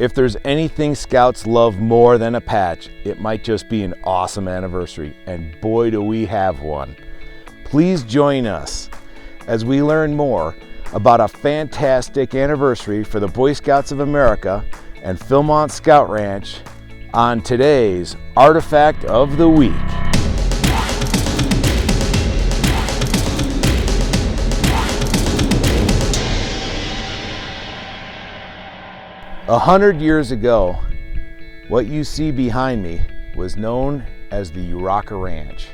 If there's anything Scouts love more than a patch, it might just be an awesome anniversary, and boy do we have one. Please join us as we learn more about a fantastic anniversary for the Boy Scouts of America and Philmont Scout Ranch on today's Artifact of the Week. A 100 years ago, what you see behind me was known as the Hawkeye Ranch.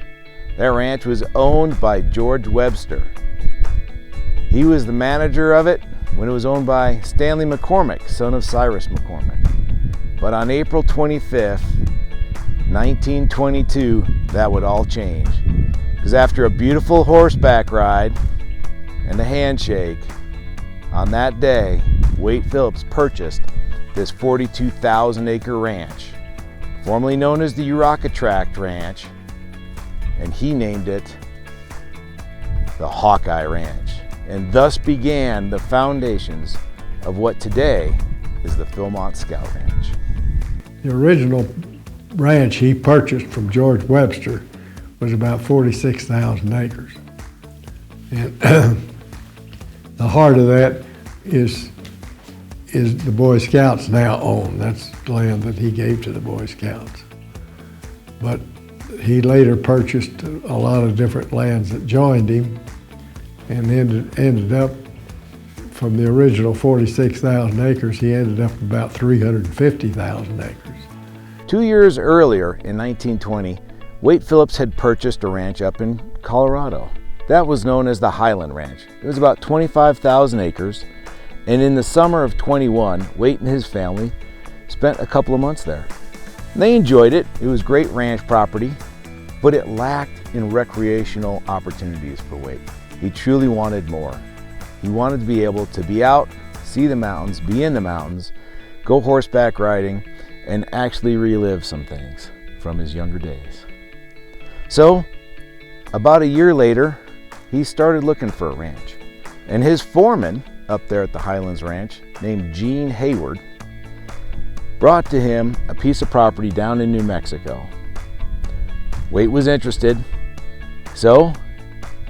That ranch was owned by George Webster. He was the manager of it when it was owned by Stanley McCormick, son of Cyrus McCormick. But on April 25th, 1922, that would all change. Because after a beautiful horseback ride and a handshake, on that day, Wade Phillips purchased this 42,000-acre ranch, formerly known as the Hawkeye Ranch, and he named it the Hawkeye Ranch, and thus began the foundations of what today is the Philmont Scout Ranch. The original ranch he purchased from George Webster was about 46,000 acres. And the heart of that is the Boy Scouts now own. That's land that he gave to the Boy Scouts. But he later purchased a lot of different lands that joined him and ended up, from the original 46,000 acres, he ended up about 350,000 acres. 2 years earlier, in 1920, Wade Phillips had purchased a ranch up in Colorado. That was known as the Highland Ranch. It was about 25,000 acres. And in the summer of 21, Wade and his family spent a couple of months there. They enjoyed it. It was great ranch property, but it lacked in recreational opportunities for Wade. He truly wanted more. He wanted to be able to be out, see the mountains, be in the mountains, go horseback riding, and actually relive some things from his younger days. So, about a year later, he started looking for a ranch. And his foreman up there at the Highlands Ranch, named Gene Hayward, brought to him a piece of property down in New Mexico. Wade was interested, so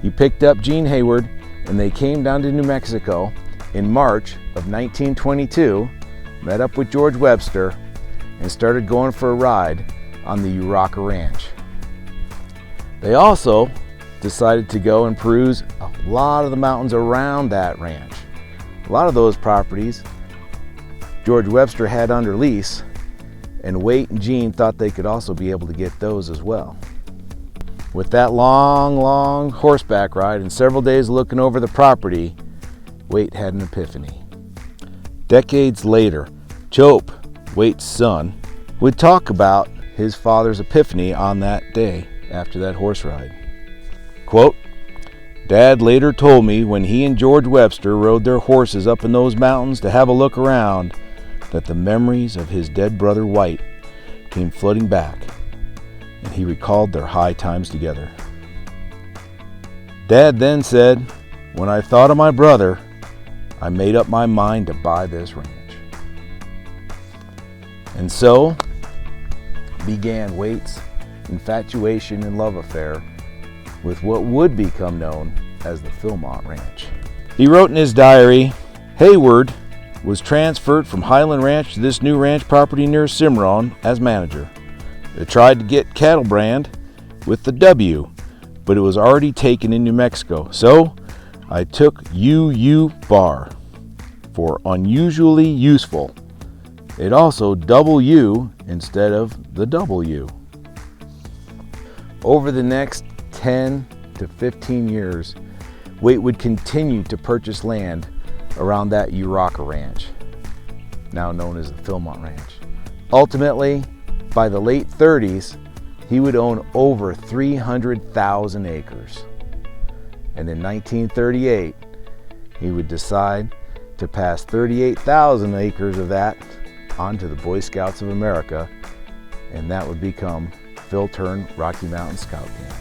he picked up Gene Hayward and they came down to New Mexico in March of 1922, met up with George Webster, and started going for a ride on the Hawkeye Ranch. They also decided to go and peruse a lot of the mountains around that ranch. A lot of those properties George Webster had under lease, and Wade and Gene thought they could also be able to get those as well. With that long horseback ride and several days looking over the property, Wade had an epiphany. Decades later, Chope, Wade's son, would talk about his father's epiphany on that day after that horse ride. Quote, "Dad later told me when he and George Webster rode their horses up in those mountains to have a look around that the memories of his dead brother White came flooding back, and he recalled their high times together. Dad then said, when I thought of my brother, I made up my mind to buy this ranch." And so began Wade's infatuation and love affair with what would become known as the Philmont Ranch. He wrote in his diary, "Hayward was transferred from Highland Ranch to this new ranch property near Cimarron as manager. They tried to get cattle brand with the W, but it was already taken in New Mexico, so I took UU bar for unusually useful. It also double U instead of the W." Over the next 10 to 15 years, Wade would continue to purchase land around that Hawkeye Ranch, now known as the Philmont Ranch. Ultimately, by the late 30s, he would own over 300,000 acres. And in 1938, he would decide to pass 38,000 acres of that onto the Boy Scouts of America, and that would become Philtern Rocky Mountain Scout Camp.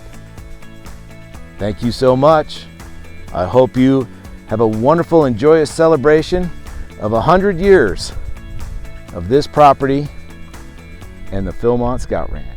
Thank you so much. I hope you have a wonderful and joyous celebration of 100 years of this property and the Philmont Scout Ranch.